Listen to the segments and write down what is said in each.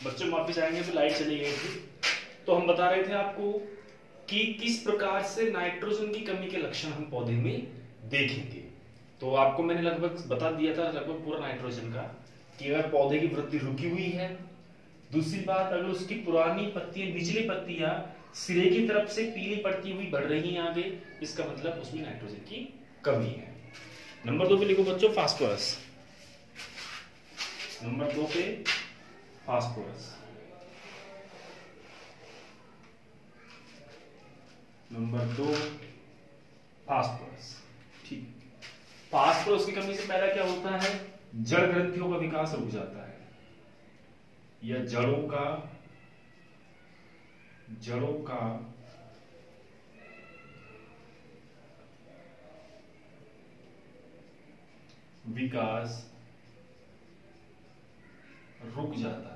बच्चों वापस आएंगे तो लाइट चली गई थी। तो हम बता रहे थे आपको कि किस प्रकार से नाइट्रोजन की कमी के लक्षण हम पौधे में देखेंगे। तो आपको मैंने लगभग बता दिया था लगभग पूरा नाइट्रोजन का, कि अगर पौधे की वृद्धि रुकी हुई है, दूसरी बात अगर उसकी पुरानी पत्तियां, निचली पत्तियां सिरे की तरफ से पीली पड़ती हुई बढ़ रही हैं आगे, इसका मतलब उसमें नाइट्रोजन की कमी है। नंबर 2 पे लिखो बच्चों फास्फोरस। नंबर 2 पे फास्फोरस। Number 2 phosphorus. ठीक, फास्फोरस की कमी से पहला क्या होता है, जड़ ग्रंथियों का विकास रुक जाता है, या जड़ों का विकास रुक जाता है।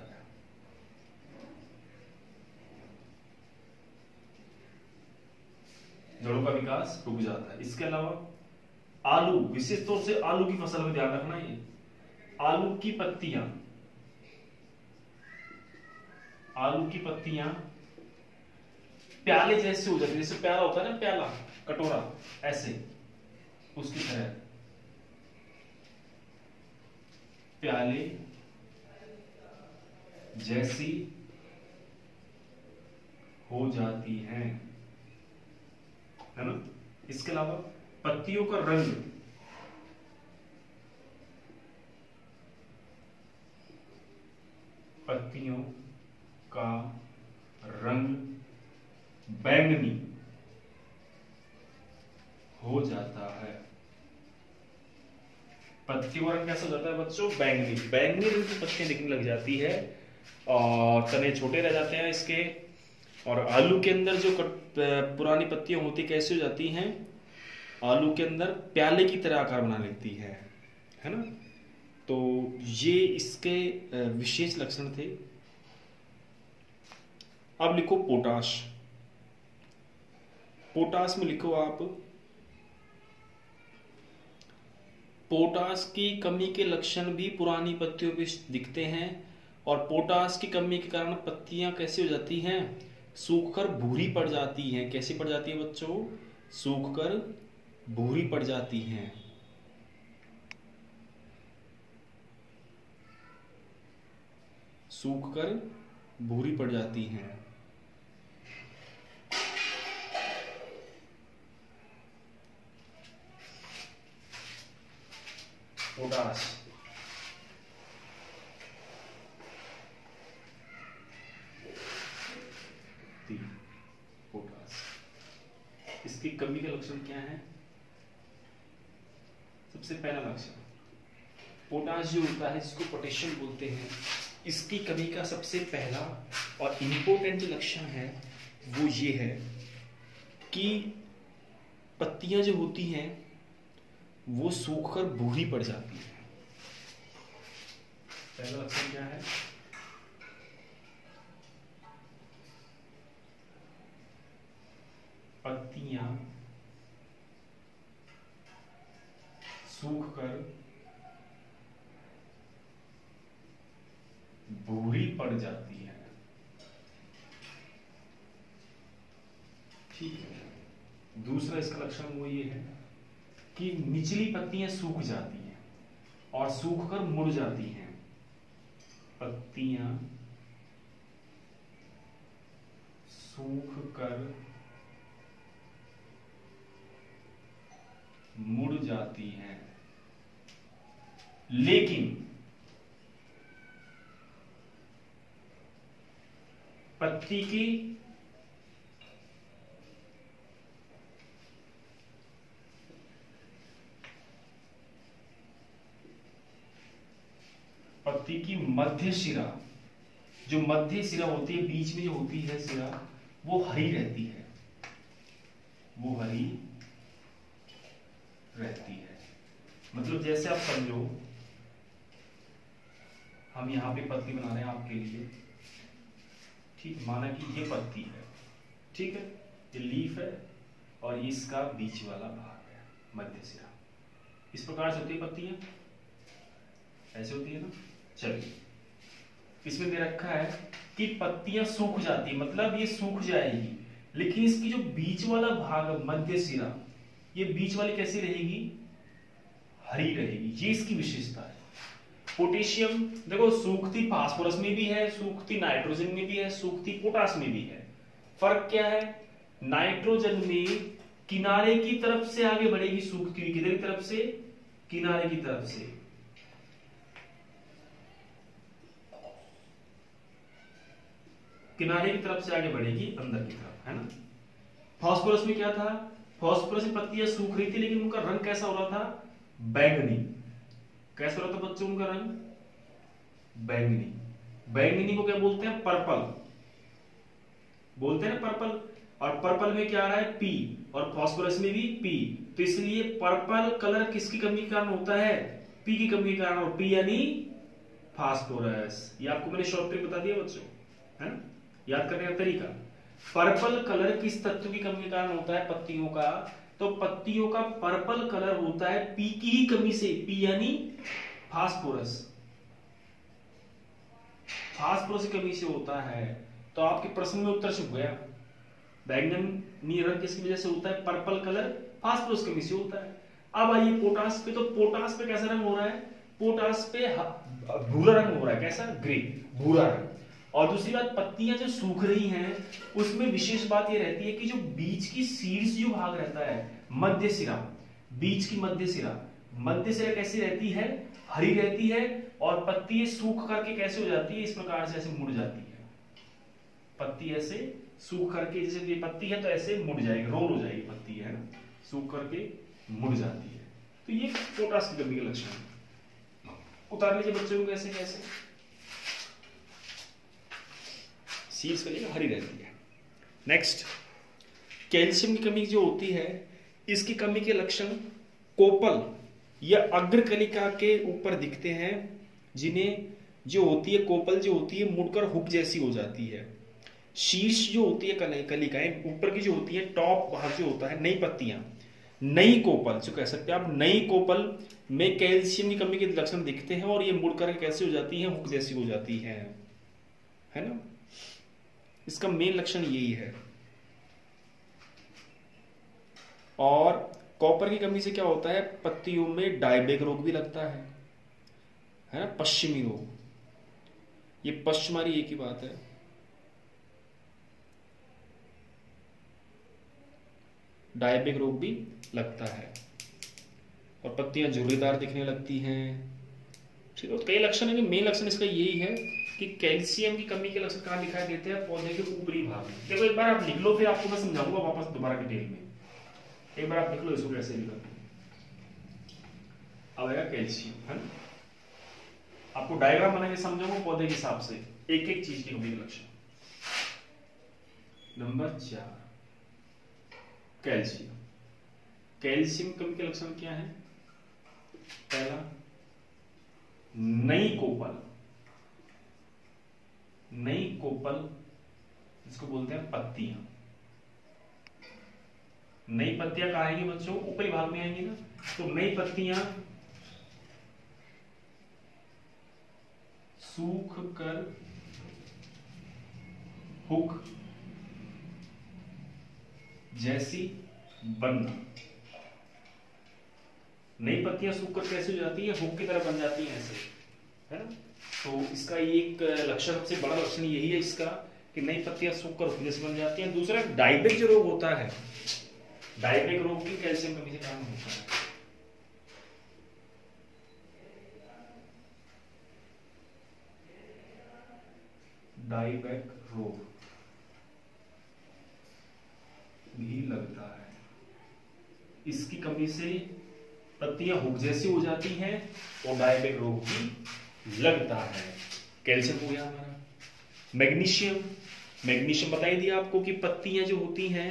जड़ों का विकास रुक जाता है। इसके अलावा आलू, विशेष तौर से आलू की फसल में ध्यान रखना, ये आलू की पत्तियां प्याले जैसे हो जाती है, जैसे प्याला होता है ना, प्याला कटोरा, ऐसे उसकी तरह प्याले जैसी हो जाती हैं, है ना। इसके अलावा पत्तियों का रंग बैंगनी हो जाता है। पत्तियों का रंग कैसा हो जाता है बच्चों, बैंगनी रंग की पत्तियां दिखने लग जाती है और तने छोटे रह जाते हैं इसके। और आलू के अंदर जो पुरानी पत्तियां होती कैसे हो जाती हैं, आलू के अंदर प्याले की तरह आकार बना लेती है ना। तो ये इसके विशेष लक्षण थे। अब लिखो पोटाश। पोटाश में लिखो आप, पोटाश की कमी के लक्षण भी पुरानी पत्तियों पे दिखते हैं। और पोटाश की कमी के कारण पत्तियां कैसी हो जाती हैं, सूखकर भूरी पड़ जाती हैं। कैसी पड़ जाती है बच्चों, सूखकर भूरी पड़ जाती हैं। सूखकर भूरी पड़ जाती हैं। पोटाश इसकी कमी के लक्षण क्या है। सबसे पहला लक्षण, पोटाश जो होता है जिसको पोटेशियम बोलते हैं, इसकी कमी का सबसे पहला और इंपॉर्टेंट लक्षण है वो ये है कि पत्तियां जो होती हैं वो सूखकर भूरी पड़ जाती है। पहला लक्षण क्या है, पत्तियां सूखकर भूरी पड़ जाती है। ठीक है। दूसरा इसका लक्षण वो ये है कि निचली पत्तियां सूख जाती हैं और सूखकर मुड़ जाती हैं। पत्तियां सूखकर मुड़ जाती हैं, लेकिन पत्ती की मध्य शिरा, जो मध्य शिरा होती है, बीच में जो होती है शिरा, वो हरी रहती है, वो हरी रहती है। मतलब जैसे आप समझो, हम यहां पे पत्ती बना रहे हैं आपके लिए, ठीक, माना कि ये पत्ती है, ठीक है, ये लीफ है और इसका बीच वाला भाग है मध्य सिरा। इस प्रकार से होती है पत्तियां, ऐसे होती है ना। चलिए इसमें दे रखा है कि पत्तियां सूख जाती, मतलब ये सूख जाएगी, लेकिन इसकी जो बीच वाला भाग मध्य सिरा, ये बीच वाली कैसी रहेगी, हरी रहेगी। ये इसकी विशेषता है। पोटेशियम देखो सूखती फास्फोरस में भी है, सूखती नाइट्रोजन में भी है, सूखती पोटास में भी है। फर्क क्या है, नाइट्रोजन में किनारे की तरफ से आगे बढ़ेगी सूखती हुई, किधर की तरफ से, किनारे की तरफ से। किनारे की तरफ से आगे बढ़ेगी अंदर की तरफ, है ना। फास्फोरस में क्या था, फास्फोरस में पत्तियां सूख रही थी, लेकिन उनका रंग कैसा हो रहा था, बैंगनी। कैसा हो रहा था बच्चों उनका रंग, बैंगनी। बैंगनी को क्या बोलते हैं, पर्पल बोलते हैं ना, पर्पल। और पर्पल में क्या आ रहा है, पी, और फास्फोरस में भी पी। तो इसलिए पर्पल कलर किसकी कमी के कारण होता है, पी की कमी के कारण, और पी यानी फास्फोरस। ये आपको मैंने शॉर्ट ट्रिक बता दिया बच्चों, है ना, याद करने का तरीका। पर्पल कलर किस तत्व की कमी के कारण होता है, पत्तियों का, तो पत्तियों का पर्पल कलर होता है पी की ही कमी से, पी यानी फास्फोरस, फास्फोरस की कमी से होता है। तो आपके प्रश्न में उत्तर छुप गया, बैंगनी रंग किसकी वजह से होता है, पर्पल कलर फास्फोरस की कमी से होता है। अब आइए पोटास पे, तो पोटास पे कैसा रंग हो रहा है, पोटास पे भूरा रंग हो रहा है, कैसा, ग्रे, भूरा रंग। और दूसरी बात, पत्तियां जो सूख रही हैं उसमें विशेष बात ये रहती है कि जो बीच की शीर्ष जो भाग रहता है, मध्य सिरा, बीच की मध्य सिरा कैसी रहती है, हरी रहती है। और पत्ती सूख करके कैसे हो जाती है, इस प्रकार से ऐसे मुड़ जाती है। पत्ती ऐसे सूख करके, जैसे ये पत्ती है तो ऐसे मुड़ जाएगी, रोल हो जाएगी पत्ती, है ना, सूख करके मुड़ जाती है। तो ये पोटास की कमी के लक्षण है। उतार लीजिए बच्चों को कैसे कैसे, शीर्ष वाली हरी रहती है। नेक्स्ट, कैल्शियम की कमी जो होती है, इसकी कमी के लक्षण कोपल या अग्रकलिका के ऊपर दिखते हैं, जिन्हें जो होती है कोपल जो होती है मुड़कर हुक जैसी हो जाती है। शीर्ष जो होती है कलिकाएं ऊपर की जो होती है, टॉप भाग जो होता है, नई पत्तियां, नई कोपल जो कह सकते हैं आप, नई कोपल में कैल्शियम की कमी के लक्षण दिखते हैं और ये मुड़कर कैसे हो जाती है, हुक जैसी हो जाती है ना। इसका मेन लक्षण यही है। और कॉपर की कमी से क्या होता है, पत्तियों में डायबैक रोग भी लगता है ना, पश्चिमी रोग। ये पश्चिमारी एक ही बात है। डायबैक रोग भी लगता है और पत्तियां झुर्रीदार दिखने लगती हैं। ठीक है, तो कई लक्षण है कि मेन लक्षण इसका यही है कि कैल्शियम की कमी के लक्षण कहां दिखाई देते हैं, पौधे के ऊपरी भाग में। देखो एक बार आप लिख लो, फिर आपको मैं समझाऊंगा वापस दोबारा डिटेल में। एक बार आप लिख लो इसको कैसे लिखा, अब आएगा कैल्शियम, है ना। आपको डायग्राम बना के समझाऊंगा पौधे के हिसाब से एक एक चीज की कमी के लक्षण। Number 4, calcium. कैल्शियम कमी के लक्षण क्या है, पहला नई कोपल, नई कोपल जिसको बोलते हैं पत्तियां। नई पत्तियां कहां आएंगी बच्चों, ऊपरी भाग में आएंगी ना। तो नई पत्तियां सूख कर हुक जैसी बनना। नई पत्तियां सूखकर कैसे हो जाती है, हुक की तरह बन जाती हैं ऐसे, है ना। तो इसका एक लक्षण, सबसे बड़ा लक्षण यही है इसका कि नई पत्तियां सूखकर हुक जैसी बन जाती हैं। दूसरा डायबैक जो रोग होता है, डायबैक रोग भी कैल्शियम कमी के कारण होता है। डायबैक रोग भी लगता है, इसकी कमी से पत्तियां हुक जैसी हो जाती हैं और डायबैक रोग भी लगता है। कैल्शियम हो गया हमारा। मैग्नीशियम, मैग्नीशियम बता ही दिया आपको कि पत्तियां जो होती हैं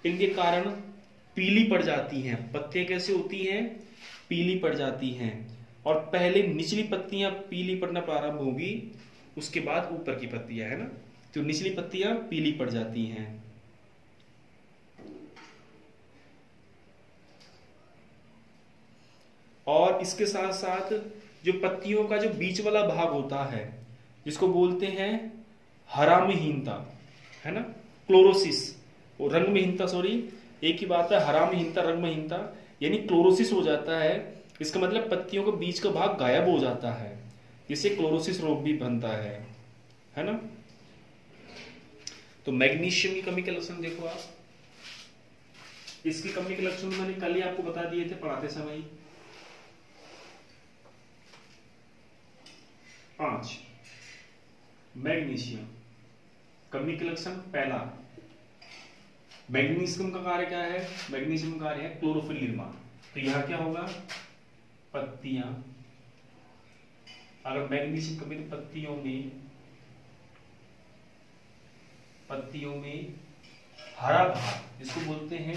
इनके कारण पीली पड़ जाती हैं। पत्तियां कैसे होती हैं, पीली पड़ जाती हैं। और पहले निचली पत्तियां पीली पड़ना प्रारंभ होगी, उसके बाद ऊपर की पत्तियां, है ना। तो निचली पत्तियां पीली पड़ जाती हैं। और इसके साथ साथ जो पत्तियों का जो बीच वाला भाग होता है, जिसको बोलते हैं हरामहीनता, है ना, क्लोरोसिस और रंगहीनता, सॉरी एक ही बात है, हरामहीनता रंगहीनता, यानी क्लोरोसिस हो जाता है, इसका मतलब पत्तियों के बीच का भाग गायब हो जाता है, जिससे क्लोरोसिस रोग भी बनता है ना। तो मैग्नीशियम की कमी के लक्षण देखो आप, इसकी कमी के लक्षण मैंने कल ही आपको बता दिए थे पढ़ाते समय। 5 मैग्नीशियम कमी के लक्षण। पहला, मैग्नीशियम का कार्य क्या है, मैग्नीशियम का कार्य है क्लोरोफिल निर्माण। तो यहां क्या होगा, पत्तियां, अगर मैग्नीशियम कमी तो पत्तियों में हरा भाग, जिसको बोलते हैं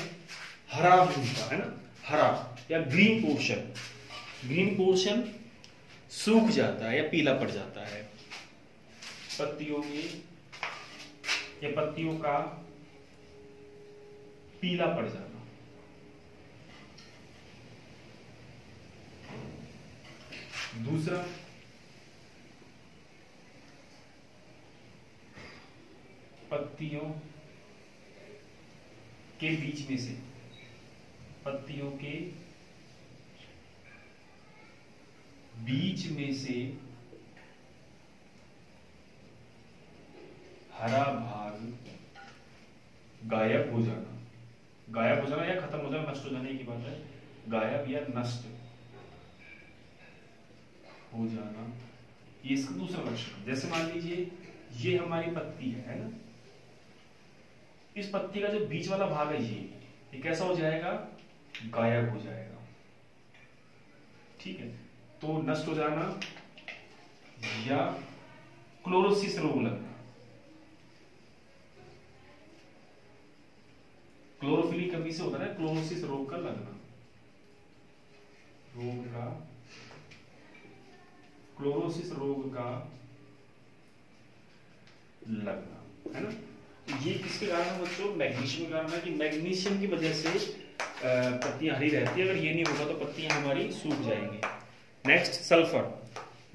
हरा भूमिका, है ना, हरा या ग्रीन पोर्शन सूख जाता है या पीला पड़ जाता है पत्तियों में, या पत्तियों का पीला पड़ जाना। दूसरा, पत्तियों के बीच में से हरा भाग गायब हो जाना या खत्म हो जाना, नष्ट हो जाने की बात है, गायब या नष्ट हो जाना, ये इसका दूसरा लक्षण। जैसे मान लीजिए ये हमारी पत्ती है ना, इस पत्ती का जो बीच वाला भाग है ये कैसा हो जाएगा, गायब हो जाएगा, ठीक है। तो नष्ट हो जाना या क्लोरोसिस रोग लगना, क्लोरोफिल की कमी से होता है क्लोरोसिस रोग का लगना, क्लोरोसिस रोग का लगना, है ना। ये किसके कारण है बच्चों, मैग्नीशियम के कारण है, कि मैग्नीशियम की वजह से पत्तियां हरी रहती है, अगर ये नहीं होगा तो पत्तियां हमारी सूख जाएंगी। नेक्स्ट, सल्फर,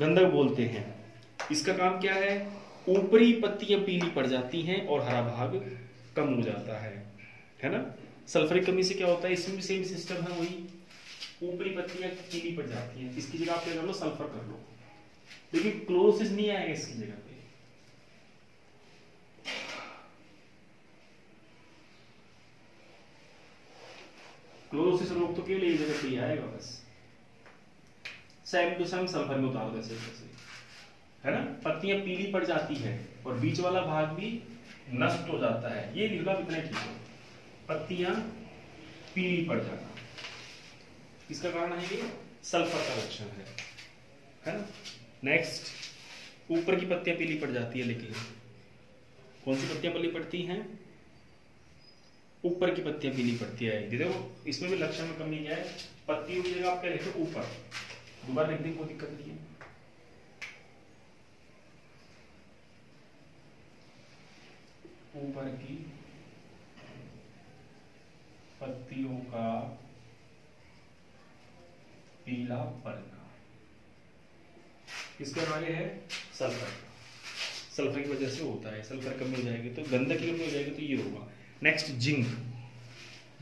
गंधक बोलते हैं, इसका काम क्या है, ऊपरी पत्तियां पीली पड़ जाती हैं और हरा भाग कम हो जाता है ना। सल्फर की कमी से क्या होता है, इसमें भी सेम सिस्टम है, वही ऊपरी पत्तियां पीली पड़ जाती हैं, इसकी जगह आप क्या कर लो, सल्फर कर लो, लेकिन क्लोरोसिस नहीं आएगा इसकी जगह पे। क्लोरोसिस रोग तो केवल एक जगह पे ही आएगा बस, सेम टू सेम सल्फर में उतार जैसे, है ना। पत्तियां पीली पड़ जाती है और बीच वाला भाग भी नष्ट हो जाता है, ये लिख लो इतना ठीक है, पत्तियां पीली पड़ जाना, इसका कारण है ये सल्फर का लक्षण है ना। नेक्स्ट, ऊपर की पत्तियां पीली पड़ जाती है, लेकिन कौन सी पत्तियां पीली पड़ती हैं, ऊपर की पत्तियां पीली पड़ती है। देखो इसमें भी लक्षण में कमी क्या है, पत्तियों की जगह आप क्या लिखो, ऊपर, दोबारा लिखने की कोई दिक्कत नहीं है। ऊपर की पत्तियों का पीला पड़ना, किसके कार्य है, सल्फर की वजह से होता है, सल्फर कमी हो जाएगी तो, गंधक की कमी हो जाएगी तो ये होगा। नेक्स्ट,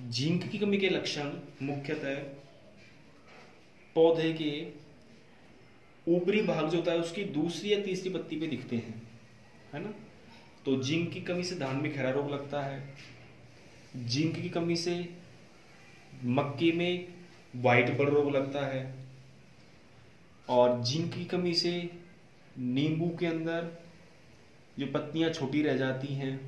जिंक की कमी के लक्षण मुख्यतः पौधे के ऊपरी भाग जो होता है उसकी दूसरी या तीसरी पत्ती पे दिखते हैं, है ना। तो जिंक की कमी से धान में खैरा रोग लगता है, जिंक की कमी से मक्के में व्हाइट बर्ड रोग लगता है, और जिंक की कमी से नींबू के अंदर जो पत्तियां छोटी रह जाती हैं,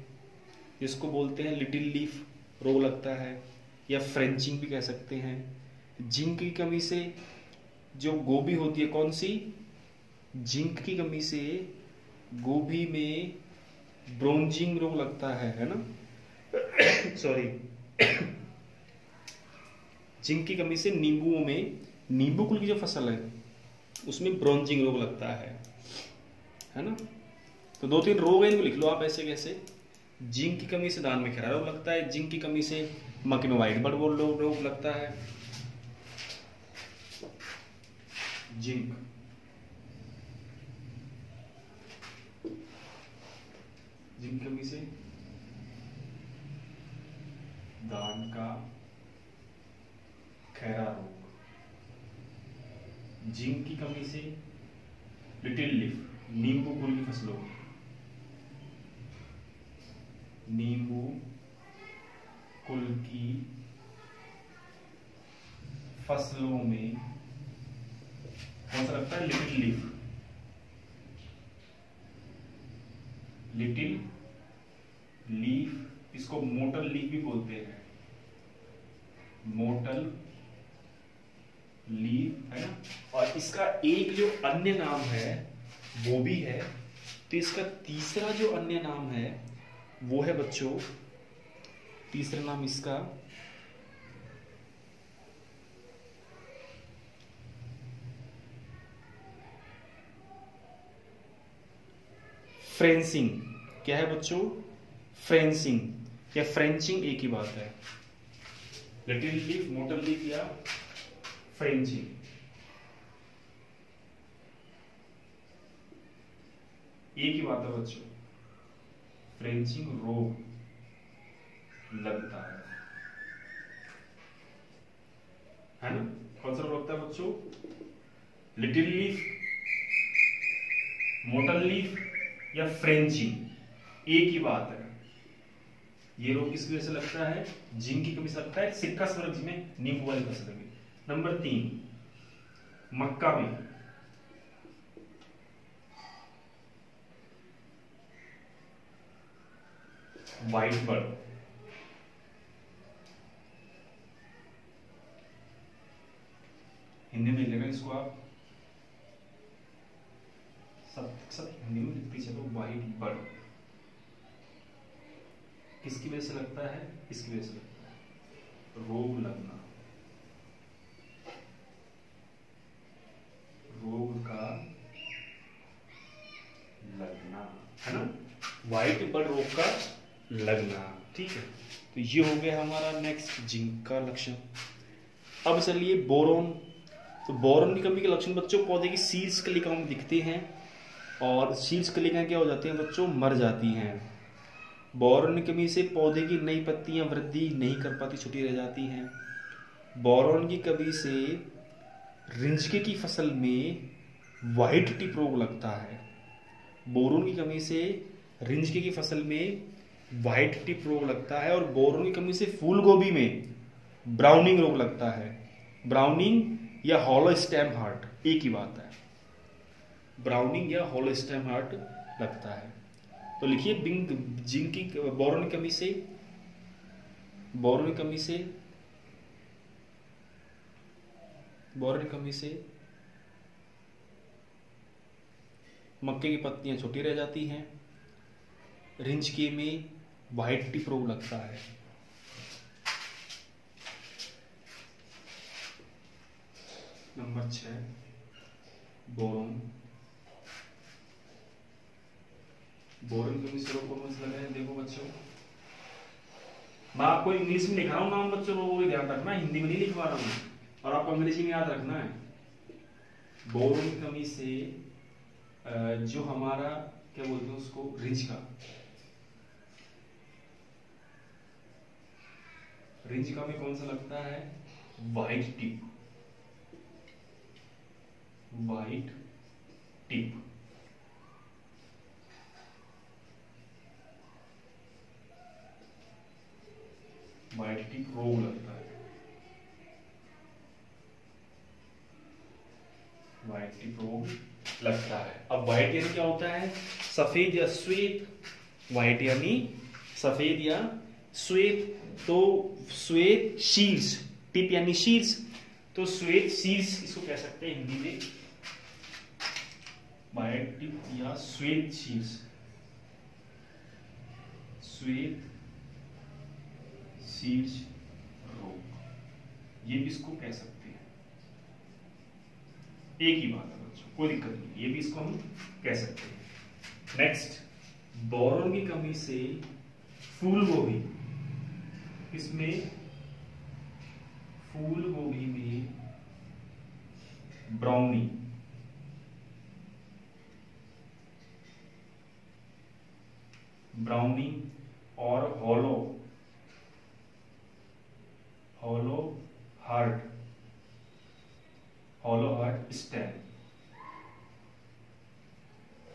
जिसको बोलते हैं लिटिल लीफ रोग लगता है, या फ्रेंचिंग भी कह सकते हैं। जिंक की कमी से जो गोभी होती है, कौन सी, जिंक की कमी से गोभी में ब्रोंजिंग रोग लगता है ना सॉरी जिंक की कमी से नींबुओं में, नींबू कुल की जो फसल है उसमें ब्रोंजिंग रोग लगता है ना। तो 2-3 रोग है, इनको लिख लो आप ऐसे कैसे, जिंक की कमी से धान में खैरा रोग लगता है, जिंक की कमी से मक्के में व्हाइट बर्ड रोग लगता है, जिंक जिंक की कमी से दाग का खैरा रोग, जिंक की कमी से लिटिल लीफ, नींबू कुल की फसलों, नींबू कुल की फसलों में कौन सा लगता है? लिटिल लीफ, लिटिल लीफ, इसको मोटल लीफ भी बोलते हैं, मोटल लीफ है ना। और इसका एक जो अन्य नाम है वो भी है, तो इसका तीसरा जो अन्य नाम है वो है बच्चों, तीसरा नाम इसका फ्रेंसिंग। क्या है बच्चों? फ्रेंसिंग या फ्रेंचिंग एक ही बात है। लिटिल लीफ, मोटल लीफ या फ्रेंचिंग, एक ही बात है बच्चों। फ्रेंचिंग रोग लगता है ना? कौन सा रोग लगता है बच्चों? लिटिल लीफ, मोटल लीफ या फ्रेंचिंग, एक ही बात है। ये रोग किस वजह से लगता है? जिंक की कमी से लगता है, सिट्रस वर्ग में नींबू वाली फसल में। नंबर 3, मक्का में व्हाइट बर्ड, हिंदी में लिखेगा इसको आप, सब हिंदी में लिखते चलो। व्हाइट बर्ड किसकी वजह से लगता है? इसकी वजह से लगता है, रोग लगना, रोग का लगना है ना, व्हाइट बर्ड रोग का लगना। ठीक है, तो ये हो गया हमारा नेक्स्ट जिंक का लक्षण। अब चलिए बोरोन। तो बोरोन की कमी के लक्षण बच्चों, पौधे की शीर्ष कलिकाओं में दिखते हैं, और शीर्ष कलिकाएं क्या हो जाती हैं बच्चों? मर जाती हैं। बोरोन की कमी से पौधे की नई पत्तियां वृद्धि नहीं कर पाती, छुटी रह जाती हैं। बोरोन की कमी से रिंजके की फसल में व्हाइट टिप रोग लगता है। बोरोन की कमी से रिंजके की फसल में व्हाइट टिप रोग लगता है, और बोरोन की कमी से फूल गोभी में ब्राउनिंग रोग लगता है। ब्राउनिंग या हॉलो स्टेम हार्ट, एक ही बात है, ब्राउनिंग या हॉलो स्टेम हार्ट लगता है। तो लिखिए जिंक की बोरोन की कमी से, बोरोन की कमी से, बोरोन की कमी से मक्के की पत्तियां छोटी रह जाती हैं, रिंजके में व्हाइट टिप रोग लगता है। Number 6, boron. बोरोन की कमी से रोग कौन से लगे हैं? देखो बच्चों, मैं आपको इंग्लिश में लिखा रहा हूं नाम बच्चों, लोगों को ध्यान रखना है, हिंदी में नहीं लिखवा रहा हूं, और आपको अंग्रेजी में याद रखना है। बोरोन की कमी से जो हमारा क्या बोलते हैं उसको, रिंजका में कौन सा लगता है? White tip, white tip. White tip रोग लगता है, व्हाइट टिप रोग लगता है। अब व्हाइट यानी क्या होता है? सफेद या श्वेत, व्हाइट यानी सफेद या श्वेत। तो श्वेत शीर्ष, टिप यानी शीर्ष, तो श्वेत शीर्ष इसको कह सकते हैं हिंदी में, व्हाइट टिप या श्वेत शीर्ष, श्वेत शीर्ष रोग, ये भी इसको कह सकते हैं, एक ही बात है बच्चों, कोई दिक्कत नहीं, ये भी इसको हम कह सकते हैं। नेक्स्ट, बोरोन की कमी से फूल गोभी, इसमें फूल गोभी में ब्राउनी, ब्राउनी और हॉलो हार्ट स्टेम,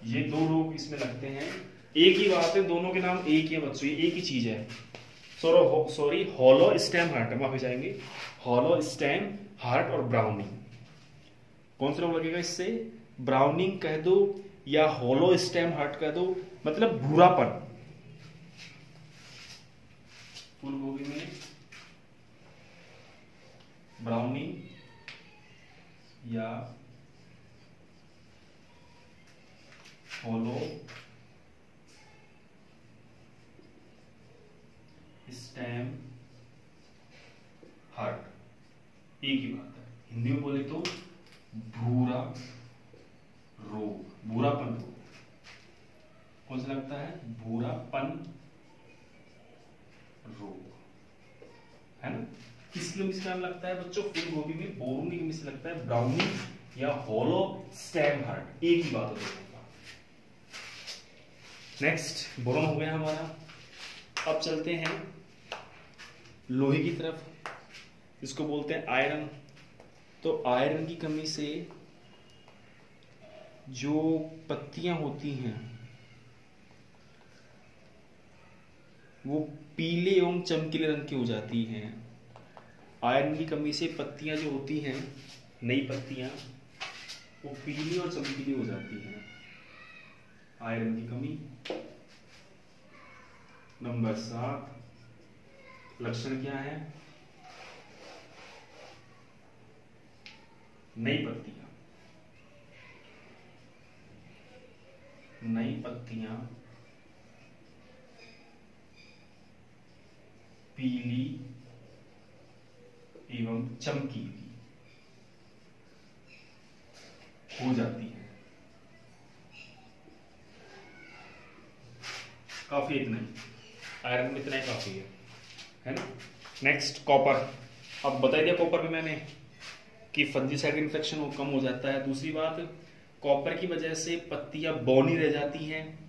ये दो रोग इसमें लगते हैं। एक ही बात है, दोनों के नाम एक ही है बच्चों, ये एक ही चीज है। सॉरी हॉलो स्टेम हार्ट, माफी चाहेंगे, हॉलो स्टेम हार्ट और ब्राउनिंग। कौन सा रोग लगेगा इससे? ब्राउनिंग कह दो या हॉलो स्टेम हार्ट कह दो, मतलब भूरापन। फूल गोभी में ब्राउनिंग या हॉलो स्टेम हार्ट, एक ही बात है। हिंदी में बोले तो भूरा रोग, भूरापन रोग। कौन सा लगता है? भूरापन रोग, है ना। किसकी कमी से लगता है बच्चों? फूल गोभी में बोरोन की कमी से लगता है, ब्राउनिंग या हॉलो स्टेम हार्ट, एक ही बात है। नेक्स्ट बोरोन हो गया हमारा। अब चलते हैं लोहे की तरफ, इसको बोलते हैं आयरन। तो आयरन की कमी से जो पत्तियां होती हैं वो पीले एवं चमकीले रंग की हो जाती हैं। आयरन की कमी से पत्तियां जो होती हैं, नई पत्तियां, वो पीली और चमकीली हो जाती हैं। आयरन की कमी। नंबर 7, लक्षण क्या है? नई पत्तियां पीली एवं चमकीली हो जाती है। काफी, इतना ही आयरन में, इतना ही काफी है ना। Next copper. अब बता दिया कॉपर में मैंने कि फंजीसाइड इन्फेक्शन वो कम हो जाता है। दूसरी बात, कॉपर की वजह से पत्तियां बौनी रह जाती हैं,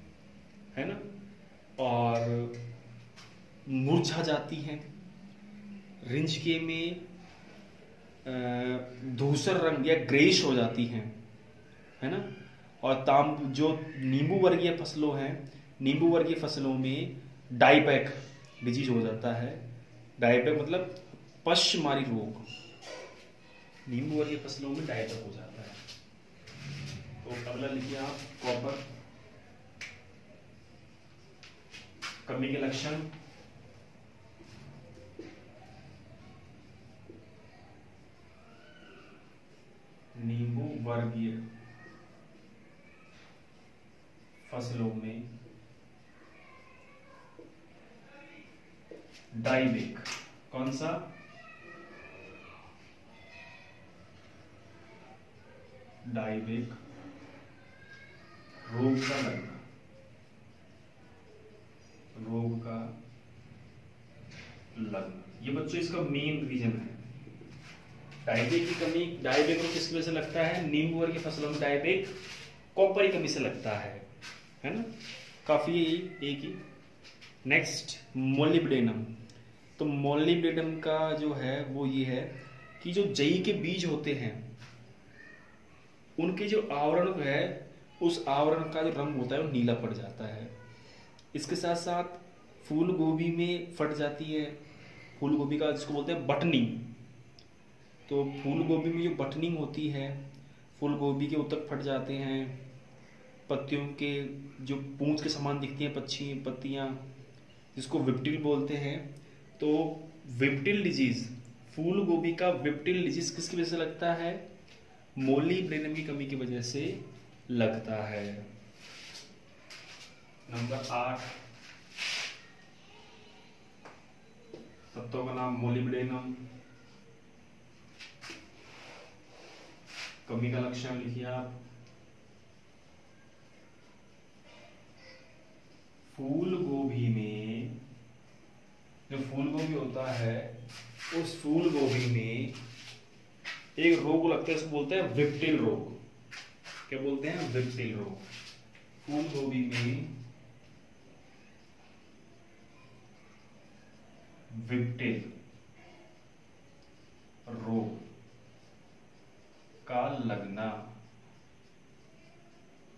है ना, और मुरझा जाती हैं। रिंचके में धूसर रंग या ग्रेश हो जाती हैं, है ना। और जो नींबू वर्गीय फसलों हैं, नींबू वर्गीय फसलों में डाइपैक डिजीज हो जाता है। डाइपैक मतलब पश्चमारी रोग, नींबू वर्गीय फसलों में डाइपैक हो जाता है। तो अगला लिखिए आप, कॉपर कमी के लक्षण। नींबू वर्गीय फसलों में डाइबेक, कौन सा? डाइबेक रोग का लगना, ये बच्चों इसका मेन रीजन है। डाइबेक की कमी, डाइबेक रोग किसकी वजह से लगता है? नींबू वर्गीय फसलों में डाइबेक कॉपर की कमी से लगता है ना। काफी एक ही। Next molybdenum. तो मोलिब्डेनम का जो है वो ये है कि जो जई के बीज होते हैं उनके जो आवरण है, उस आवरण का जो रंग होता है वो नीला पड़ जाता है। इसके साथ साथ फूल गोभी में फट जाती है, फूल गोभी का जिसको बोलते हैं बटनिंग। तो फूल गोभी में जो बटनिंग होती है, फूल गोभी के उत्तक फट जाते हैं, पत्तियों के जो पूंछ के समान दिखती हैं पत्तियां, जिसको विप्टिल बोलते हैं। तो विप्टिल डिजीज, फूल गोभी का विप्टिल डिजीज किसकी वजह से लगता है? मोलिब्डेनम की कमी की वजह से लगता है। नंबर 8, तत्वों का नाम मोलिब्डेनम। कमी का लक्षण लिखिए आप। फूल गोभी में जो फूल गोभी होता है, उस फूल गोभी में एक रोग लगता है, उसको बोलते हैं विप्टिल रोग। क्या बोलते हैं? विप्टिल रोग। फूल गोभी में विप्टिल रोग का लगना,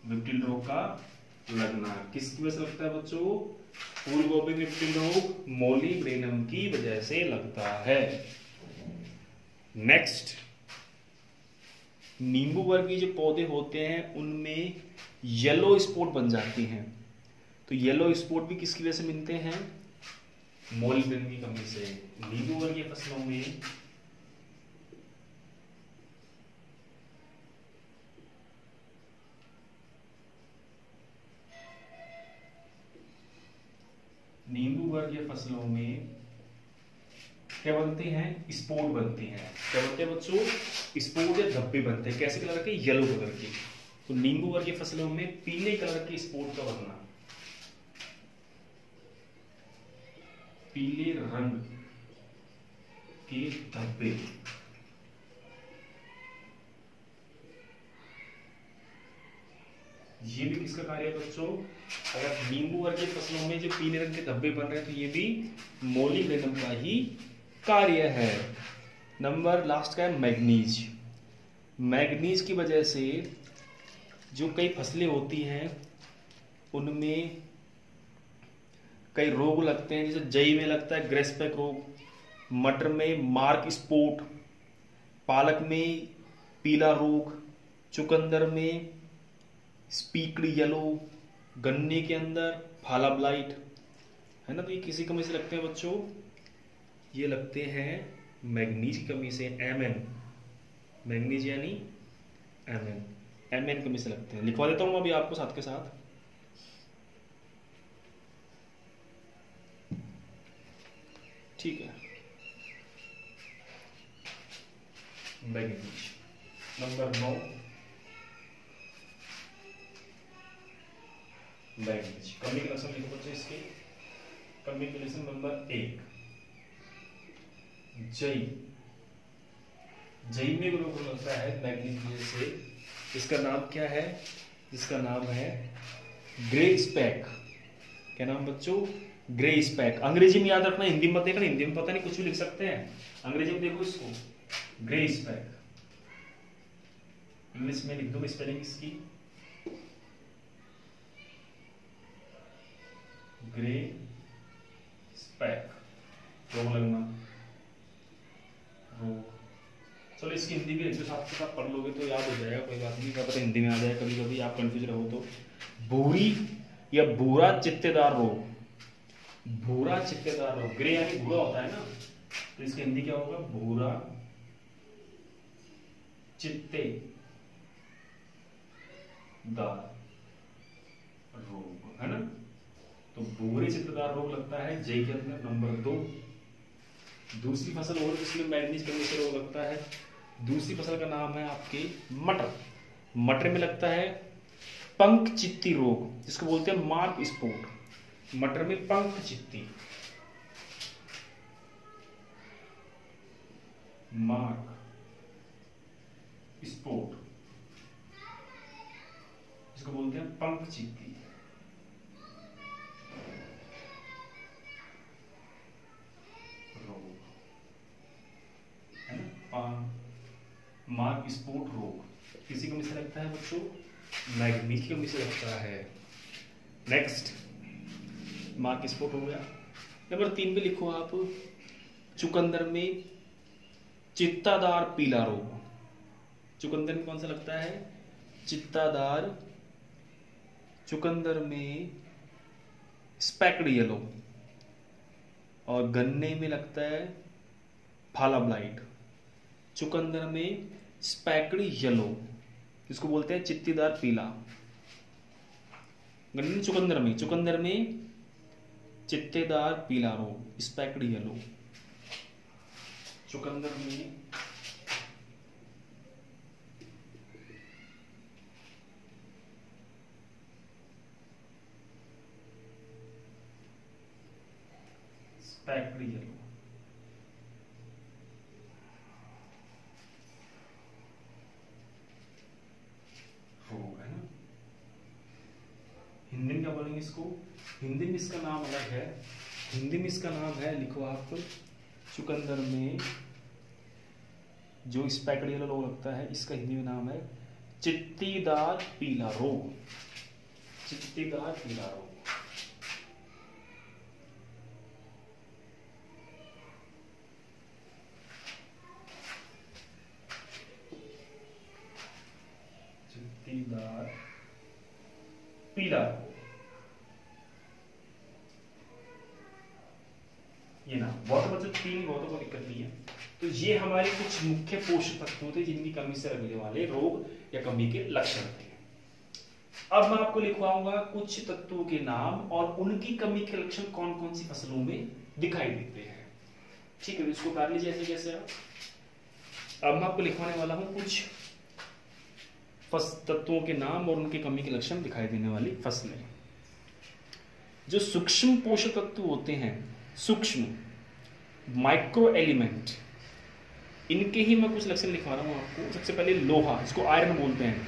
विप्टिल रोग का लगना किसकी वजह से लगता है बच्चों? फूल गोभी विप्टिल रोग मोलिब्डेनम की वजह से लगता है। नेक्स्ट, नींबू वर्गीय जो पौधे होते हैं उनमें येलो स्पॉट बन जाती हैं। तो येलो स्पॉट भी किसकी वजह से मिलते हैं? मोलिब्डेनम की कमी से। नींबू वर्गीय फसलों में क्या बनते हैं? स्पोर्ट बनते हैं। क्या बनते हैं बच्चों? स्पोर्ट या धब्बे बनते हैं। कैसे कलर के? येलो कलर के। तो नींबू वर्गीय फसलों में पीले कलर के स्पोर्ट का बनना, पीले रंग के धब्बे, ये भी किसका कार्य है बच्चों? अगर नींबू वर्गीय फसलों में जो पीले रंग के धब्बे बन रहे हैं तो ये भी मोलिब्डेनम का ही कार्य है। नंबर लास्ट का है मैग्नीज। मैग्नीज की वजह से जो कई फसलें होती हैं उनमें कई रोग लगते हैं। जैसे जई में लगता है ग्रेसपैक रोग, मटर में मार्क स्पॉट, पालक में पीला रोग, चुकंदर में स्पीक्ड येलो, गन्ने के अंदर फाला ब्लाइट, है ना। तो ये किसी कमी से लगते हैं बच्चों? ये लगते हैं मैग्नीज की कमी से। Mn, मैग्नीज यानी Mn कमी से लगते हैं। लिखवा देता हूं अभी आपको साथ के साथ। ठीक है, मैग्नीज नंबर 9, मैग्नीज कमी के लक्षण लिखो बच्चे इसके। कमी के लक्षण नंबर 1, जई। जई में रोग लगता है मैग्नीज की वजह से। इसका नाम क्या है? इसका नाम है ग्रे स्पैक। क्या नाम बच्चों? Grey SPAC. अंग्रेजी में याद रखना, हिंदी में मत देखना। हिंदी में पता नहीं कुछ भी लिख सकते हैं, अंग्रेजी में देखो इसको, ग्रे स्पैक। इंग्लिश में लिख दो स्पेलिंग इसकी, ग्रे स्पैक, रोग लगना, रोग। चलो इसकी हिंदी भी एक साथ के साथ पढ़ लोगे तो याद हो जाएगा, कोई बात नहीं। क्या पता हिंदी में आ जाए, कभी कभी आप कंफ्यूज रहो तो। भूरी या भूरा चित्तेदार रोग, भूरा चित्तेदार रोग, ग्रे यानी भूरा होता है ना, तो इसकी हिंदी क्या होगा? भूरा चित्तेदार रोग, है ना। तो भूरे चित्तेदार रोग लगता है जई के अंदर। नंबर 2, दूसरी फसल और जिसमें मैग्नीज कमी से रोग लगता है, दूसरी फसल का नाम है आपके मटर। मटर में लगता है पंख चित्ती रोग, जिसको बोलते हैं मार्क स्पॉट। मटर में पंख चित्ती, मार्क स्पॉट, जिसको बोलते हैं पंख चित्ती रोग, है ना। मार्क स्पॉट रोग किसी कमी से लगता है बच्चों? मैग्नीज की कमी से लगता है। नेक्स्ट, मार्क स्पॉट हो गया। नंबर 3 पे लिखो आप, चुकंदर में चित्तादार पीला रोग। चुकंदर में कौन सा लगता है? चित्तादार। चुकंदर में स्पैक्ड येलो, और गन्ने में लगता है फाला ब्लाइट। चुकंदर में स्पैक्ड येलो, जिसको बोलते हैं चित्तीदार पीला। गन्ने चुकंदर में चित्तेदार पीला रोग, स्पैक्ड येलो। चुकंदर में स्पैक्ड येलो रोग, है ना। हिंदी में क्या बोलेंगे इसको? हिंदी में इसका नाम अलग है, हिंदी में इसका नाम है, लिखो आप, चुकंदर में जो स्पैकडियल रोग लगता है, इसका हिंदी में नाम है चित्तीदार पीला रोग। चित्तीदार पीला रोग। चित्तीदार पीला रोग, ये ना बहुत बच्चों तीन बहुतों को दिक्कत नहीं है। तो ये हमारे कुछ मुख्य पोषक तत्व होते हैं जिनकी कमी से लगने वाले रोग या कमी के लक्षण होते हैं। अब मैं आपको लिखवाऊंगा कुछ तत्वों के नाम और उनकी कमी के लक्षण कौन कौन सी फसलों में दिखाई देते हैं। ठीक है, इसको कर लीजिए ऐसे कैसे आप। अब मैं आपको लिखवाने वाला हूं कुछ तत्वों के नाम और उनकी कमी के लक्षण दिखाई देने वाली फसलें। जो सूक्ष्म पोषक तत्व होते हैं, सूक्ष्म माइक्रो एलिमेंट, इनके ही मैं कुछ लक्षण लिखवा रहा हूं आपको। सबसे पहले लोहा, इसको आयरन बोलते हैं।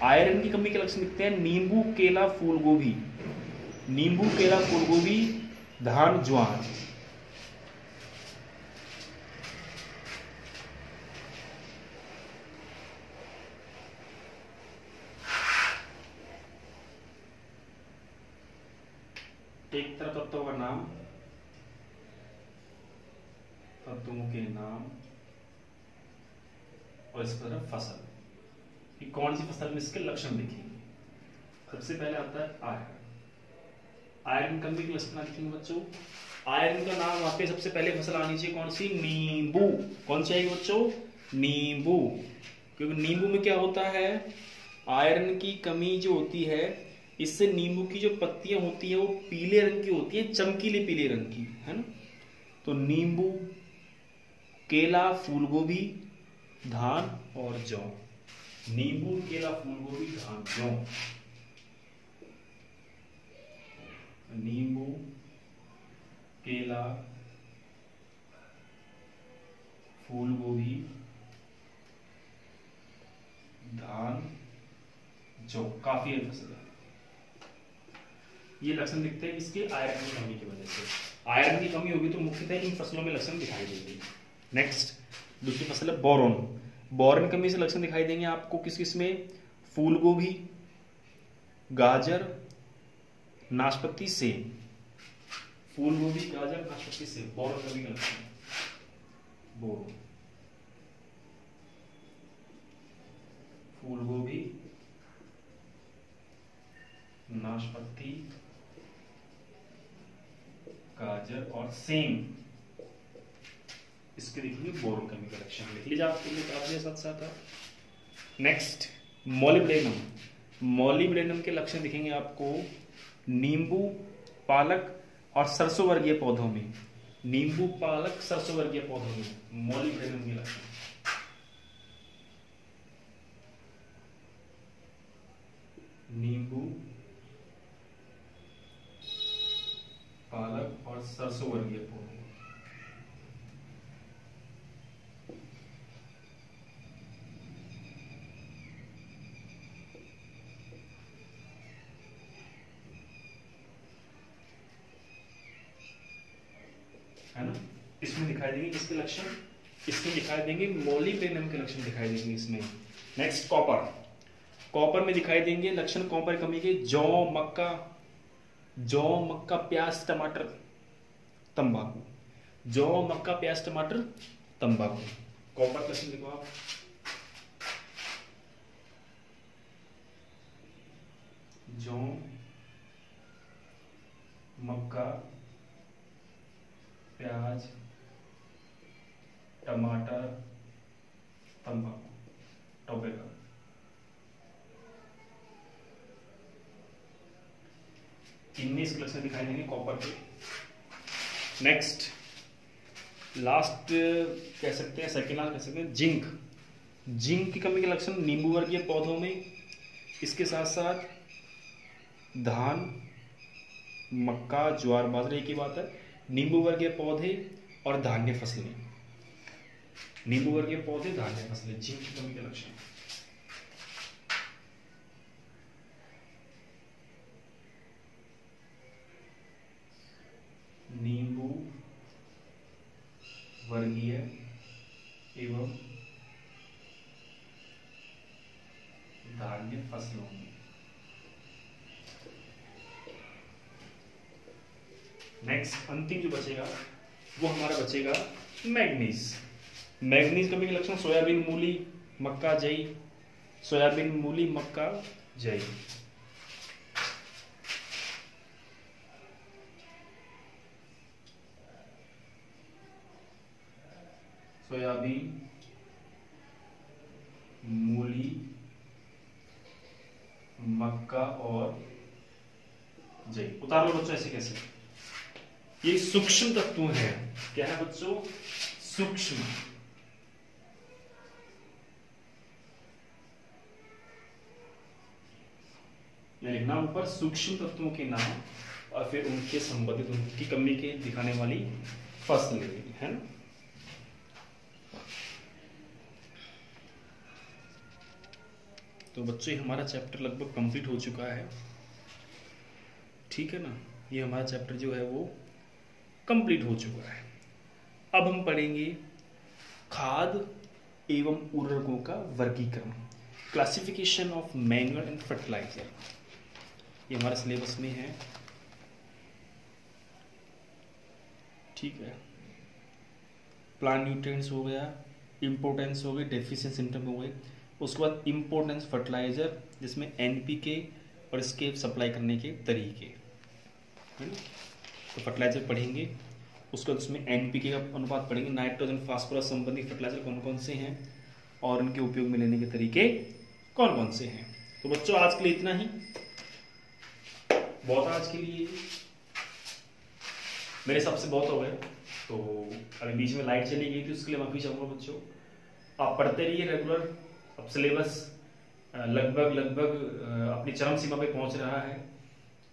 आयरन की कमी के लक्षण लिखते हैं नींबू, केला, फूलगोभी। नींबू, केला, फूलगोभी, धान, ज्वार। एक तरफ तत्वों का नाम, तत्वों के नाम, और इस तरफ फसल कि कौन सी फसल में इसके लक्षण दिखेंगे। सबसे पहले आता है आयरन। आयरन कमी के लक्षण दिखेंगे बच्चों। आयरन का नाम वहां पे सबसे पहले फसल आनी चाहिए कौन सी, नींबू। कौन सी आएगी बच्चों, नींबू। क्योंकि नींबू में क्या होता है, आयरन की कमी जो होती है, इससे नींबू की जो पत्तियां होती है वो पीले रंग की होती है, चमकीले पीले रंग की, है ना। तो नींबू, केला, फूलगोभी, धान और जौ। नींबू, केला, फूलगोभी, धान, जौ। नींबू, केला, फूलगोभी, धान, जौ। काफी है फसल। ये लक्षण दिखते हैं इसके आयरन की कमी की वजह से। आयरन की कमी होगी तो मुख्यतः इन फसलों में लक्षण दिखाई देंगे। नेक्स्ट दूसरी फसल है बोरोन। बोरोन कमी से लक्षण दिखाई देंगे आपको किस किस में, फूलगोभी, गाजर, नाशपाती, सेब। फूलगोभी, गाजर, नाशपाती, सेब, बोरोन कमी का लक्षण। बोरोन, फूलगोभी, नाशपाती, गाजर और सेम, इसके देखिए बोरोन कमी का लक्षण। लिख लीजिए आपके लिए आपके साथ साथ। Next molybdenum. मॉलिब्डेनम के लक्षण दिखेंगे आपको नींबू, पालक और सरसों वर्गीय पौधों में। नींबू, पालक, सरसों वर्गीय पौधों में मॉलिब्डेनम के लक्षण। नींबू, पालक और सरसों वर्गीय पौधे। है ना, इसमें दिखाई देंगे किसके लक्षण, इसमें दिखाई देंगे मॉलिब्डेनम के लक्षण दिखाई देंगे इसमें। Next copper. कॉपर में दिखाई देंगे लक्षण कॉपर कमी के जौ, मक्का, जौ, मक्का, प्याज, टमाटर, तंबाकू। जौ, मक्का, प्याज, टमाटर, तंबाकू। कॉपर लक्षण देखो आप। जौ, मक्का, प्याज, टमाटर, तंबाकू, टोबैको। इनमें इसके लक्षण दिखाई देंगे कॉपर के। नेक्स्ट लास्ट कह सकते हैं, सेकेंड लास्ट कह सकते हैं, जिंक। जिंक की कमी के लक्षण नींबू वर्गीय पौधों में, इसके साथ साथ धान, मक्का, ज्वार, बाजरे की बात है। नींबू वर्गीय पौधे और धान्य फसलें। नींबू वर्गीय पौधे, धान्य फसलें, जिंक की कमी के लक्षण। नींबू, पर्णवर्गीय एवं धान्य फसलों में। नेक्स्ट अंतिम जो बचेगा वो हमारा बचेगा मैग्नीज। मैग्नीज कमी के लक्षण सोयाबीन, मूली, मक्का, जई। सोयाबीन, मूली, मक्का, जई। सोयाबीन, मूली, मक्का और जई। उतार लो बच्चों ऐसे कैसे। ये सूक्ष्म तत्व है। क्या है बच्चों? सूक्ष्म। ये लिखना ऊपर सूक्ष्म तत्वों के नाम और फिर उनके संबंधित उनकी कमी के दिखाने वाली फसलें, है ना। तो बच्चों हमारा चैप्टर लगभग कंप्लीट हो चुका है, ठीक है ना। ये हमारा चैप्टर जो है वो कंप्लीट हो चुका है। अब हम पढ़ेंगे खाद एवं उर्वरकों का वर्गीकरण, classification of manual and fertiliser. ये हमारे सिलेबस में है, ठीक है। प्लांट न्यूट्रिएंट्स हो गया, इम्पोर्टेंस हो गई, डेफिशिएंसी सिम्टम हो गए। उसके बाद इम्पोर्टेंस फर्टिलाइजर जिसमें एनपीके और इसके सप्लाई करने के तरीके, है ना। तो फर्टिलाइजर पढ़ेंगे, उसके बाद उसमें एनपीके का अनुपात पढ़ेंगे, नाइट्रोजन फास्फोरस संबंधी फर्टिलाइजर कौन कौन से हैं और उनके उपयोग में लेने के तरीके कौन कौन से हैं। तो बच्चों आज के लिए इतना ही बहुत, आज के लिए मेरे हिसाब से बहुत हो गए। तो अभी बीच में लाइट चली गई थी, उसके लिए माफी चाहूंगा बच्चों। आप पढ़ते रहिए रेगुलर। अब सिलेबस लगभग अपनी चरम सीमा पे पहुंच रहा है,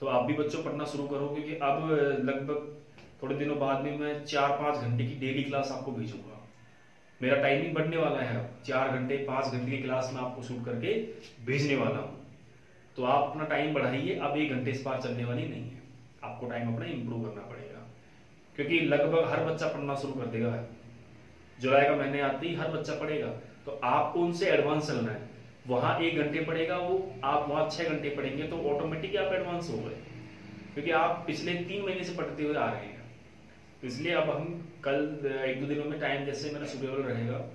तो आप भी बच्चों पढ़ना शुरू करो, क्योंकि अब लगभग थोड़े दिनों बाद में मैं 4-5 घंटे की डेली क्लास आपको भेजूंगा। मेरा टाइमिंग बढ़ने वाला है, अब 4 घंटे 5 घंटे की क्लास में आपको शूट करके भेजने वाला हूँ। तो आप अपना टाइम बढ़ाइए, अब 1 घंटे से पार चलने वाली नहीं है। आपको टाइम अपना इम्प्रूव करना पड़ेगा, क्योंकि लगभग हर बच्चा पढ़ना शुरू कर देगा। जुलाई का महीने आते ही हर बच्चा पढ़ेगा, तो आपको उनसे एडवांस चलना है। वहां 1 घंटे पढ़ेगा वो, आप वहां 6 घंटे पढ़ेंगे, तो ऑटोमेटिकली आप एडवांस हो गए, क्योंकि आप पिछले 3 महीने से पढ़ते हुए आ रहे हैं। तो इसलिए अब हम कल 1-2 दिनों में टाइम जैसे मेरा सुटेबल रहेगा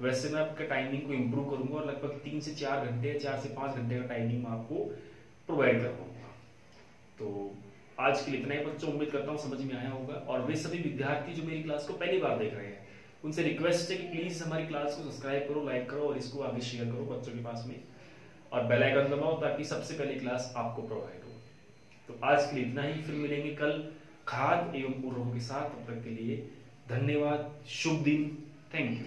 वैसे मैं आपके टाइमिंग को इम्प्रूव करूंगा, और लगभग 3 से 4 घंटे, 4 से 5 घंटे का टाइमिंग मैं आपको प्रोवाइड कर पाऊंगा। तो आज के लिए इतना ही बच्चों, उम्मीद करता हूँ समझ में आया होगा। और वे सभी विद्यार्थी जो मेरी क्लास को पहली बार देख रहे हैं, उनसे रिक्वेस्ट है कि प्लीज हमारी क्लास को सब्सक्राइब करो, लाइक करो और इसको आगे शेयर करो बच्चों के पास में, और बेल आइकन दबाओ ताकि सबसे पहले क्लास आपको प्रोवाइड हो। तो आज के लिए इतना ही, फिर मिलेंगे कल खाद एवं उर्वरकों के साथ। तब तक के लिए धन्यवाद, शुभ दिन, थैंक यू।